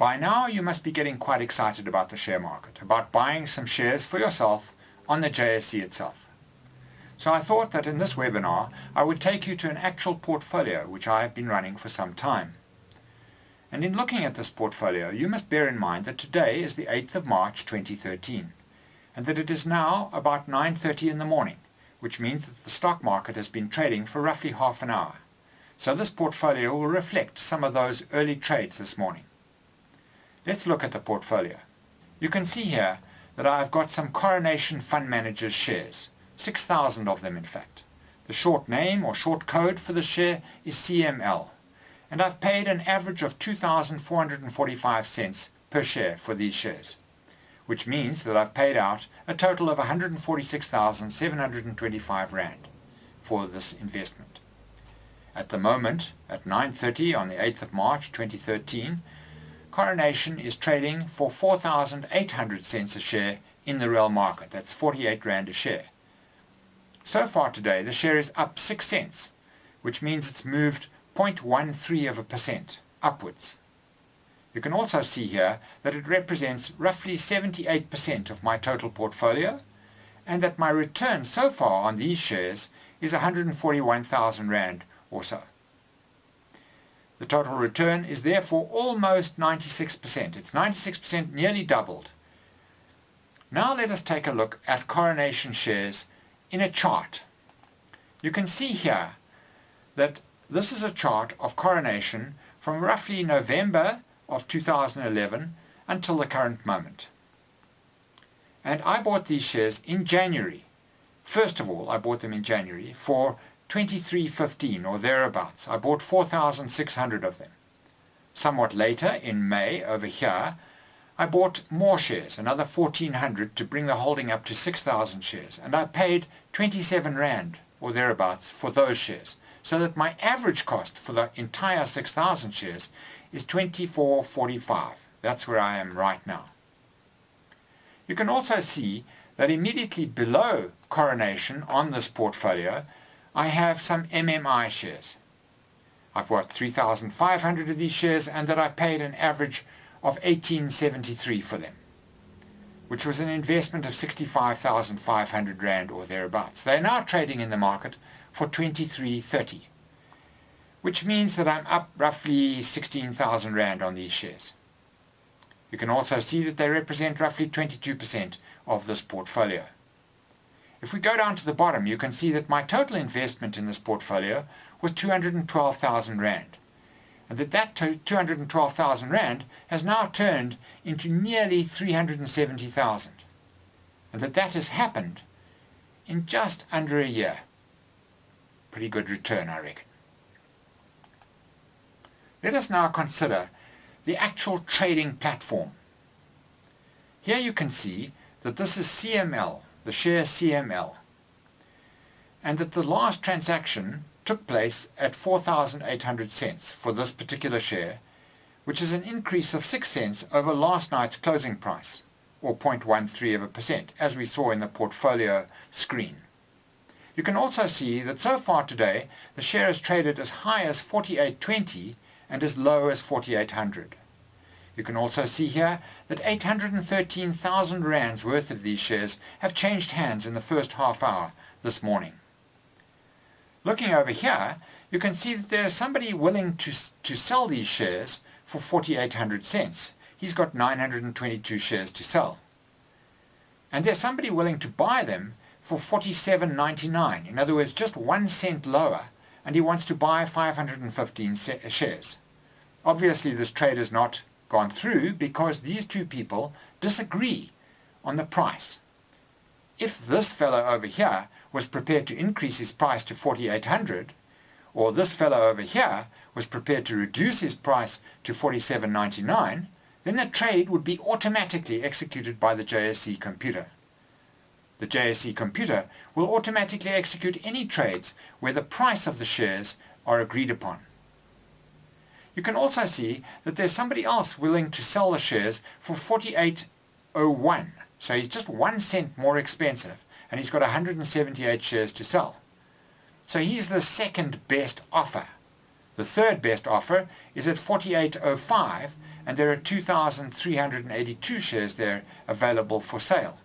By now you must be getting quite excited about the share market, about buying some shares for yourself on the JSE itself. So I thought that in this webinar I would take you to an actual portfolio which I have been running for some time. And in looking at this portfolio, you must bear in mind that today is the 8th of March 2013 and that it is now about 9:30 in the morning, which means that the stock market has been trading for roughly half an hour. So this portfolio will reflect some of those early trades this morning. Let's look at the portfolio. You can see here that I've got some Coronation Fund Managers shares, 6,000 of them in fact. The short name or short code for the share is CML, and I've paid an average of 2,445 cents per share for these shares, which means that I've paid out a total of 146,725 Rand for this investment. At the moment, at 9:30 on the 8th of March 2013, Coronation is trading for 4,800 cents a share in the real market. That's 48 Rand a share. So far today, the share is up 6 cents, which means it's moved 0.13% upwards. You can also see here that it represents roughly 78% of my total portfolio, and that my return so far on these shares is 141,000 Rand or so. The total return is therefore almost 96%. It's 96%, nearly doubled. Now let us take a look at Coronation shares in a chart. You can see here that this is a chart of Coronation from roughly November of 2011 until the current moment. And I bought these shares in January. First of all, I bought them in January for 23.15 or thereabouts. I bought 4,600 of them. Somewhat later, in May, over here, I bought more shares, another 1,400 to bring the holding up to 6,000 shares. And I paid 27 Rand or thereabouts for those shares, so that my average cost for the entire 6,000 shares is 24.45. That's where I am right now. You can also see that immediately below Coronation on this portfolio, I have some MMI shares. I've got 3,500 of these shares, and that I paid an average of 18.73 for them, which was an investment of 65,500 Rand or thereabouts. They are now trading in the market for 23.30, which means that I'm up roughly 16,000 Rand on these shares. You can also see that they represent roughly 22% of this portfolio. If we go down to the bottom, you can see that my total investment in this portfolio was 212,000 Rand, and that 212,000 Rand has now turned into nearly 370,000, and that has happened in just under a year. Pretty good return, I reckon. Let us now consider the actual trading platform. Here you can see that this is CML, the share CML, and that the last transaction took place at 4,800 cents for this particular share, which is an increase of 6 cents over last night's closing price, or 0.13%, as we saw in the portfolio screen. You can also see that so far today the share has traded as high as 48.20 and as low as 4,800. You can also see here that 813,000 Rands worth of these shares have changed hands in the first half hour this morning. Looking over here, you can see that there is somebody willing to sell these shares for 4,800 cents. He's got 922 shares to sell. And there's somebody willing to buy them for 47.99, in other words, just 1 cent lower, and he wants to buy 515 shares. Obviously, this trade has not gone through because these two people disagree on the price. If this fellow over here was prepared to increase his price to 4,800, or this fellow over here was prepared to reduce his price to 47.99, then the trade would be automatically executed by the JSE computer. The JSE computer will automatically execute any trades where the price of the shares are agreed upon. You can also see that there's somebody else willing to sell the shares for 48.01. So he's just 1 cent more expensive, and he's got 178 shares to sell. So he's the second best offer. The third best offer is at 48.05, and there are 2,382 shares there available for sale.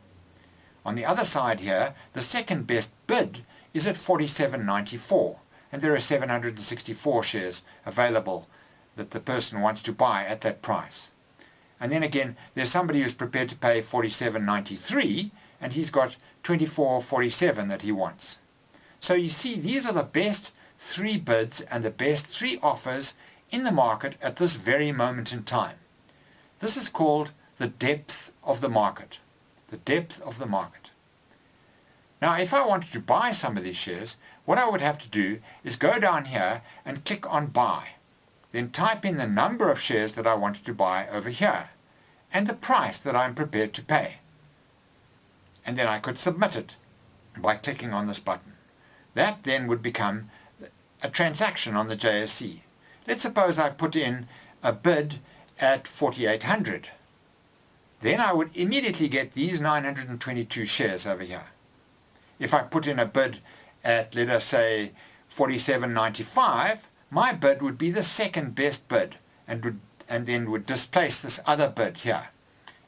On the other side here, the second best bid is at 47.94, and there are 764 shares available that the person wants to buy at that price. And then again, there's somebody who's prepared to pay 47.93, and he's got 24.47 that he wants. So you see, these are the best 3 bids and the best 3 offers in the market at this very moment in time. This is called the depth of the market. The depth of the market. Now, if I wanted to buy some of these shares, what I would have to do is go down here and click on buy. Then type in the number of shares that I wanted to buy over here and the price that I'm prepared to pay. And then I could submit it by clicking on this button. That then would become a transaction on the JSE. Let's suppose I put in a bid at 4,800. Then I would immediately get these 922 shares over here. If I put in a bid at, let us say, 47.95, my bid would be the second best bid and then would displace this other bid here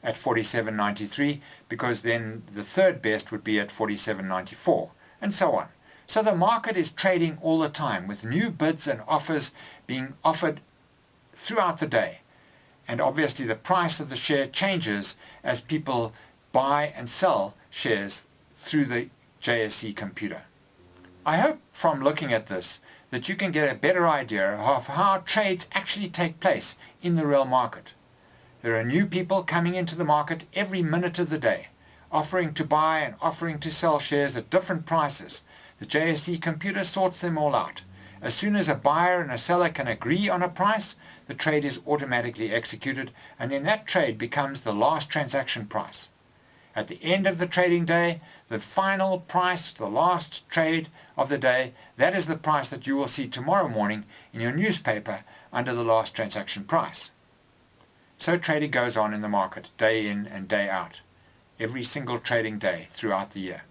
at 47.93, because then the third best would be at 47.94, and so on. So the market is trading all the time with new bids and offers being offered throughout the day. And obviously the price of the share changes as people buy and sell shares through the JSE computer. I hope from looking at this that you can get a better idea of how trades actually take place in the real market. There are new people coming into the market every minute of the day, offering to buy and offering to sell shares at different prices. The JSE computer sorts them all out. As soon as a buyer and a seller can agree on a price, the trade is automatically executed, and then that trade becomes the last transaction price. At the end of the trading day, the final price, the last trade of the day, that is the price that you will see tomorrow morning in your newspaper under the last transaction price. So trading goes on in the market, day in and day out, every single trading day throughout the year.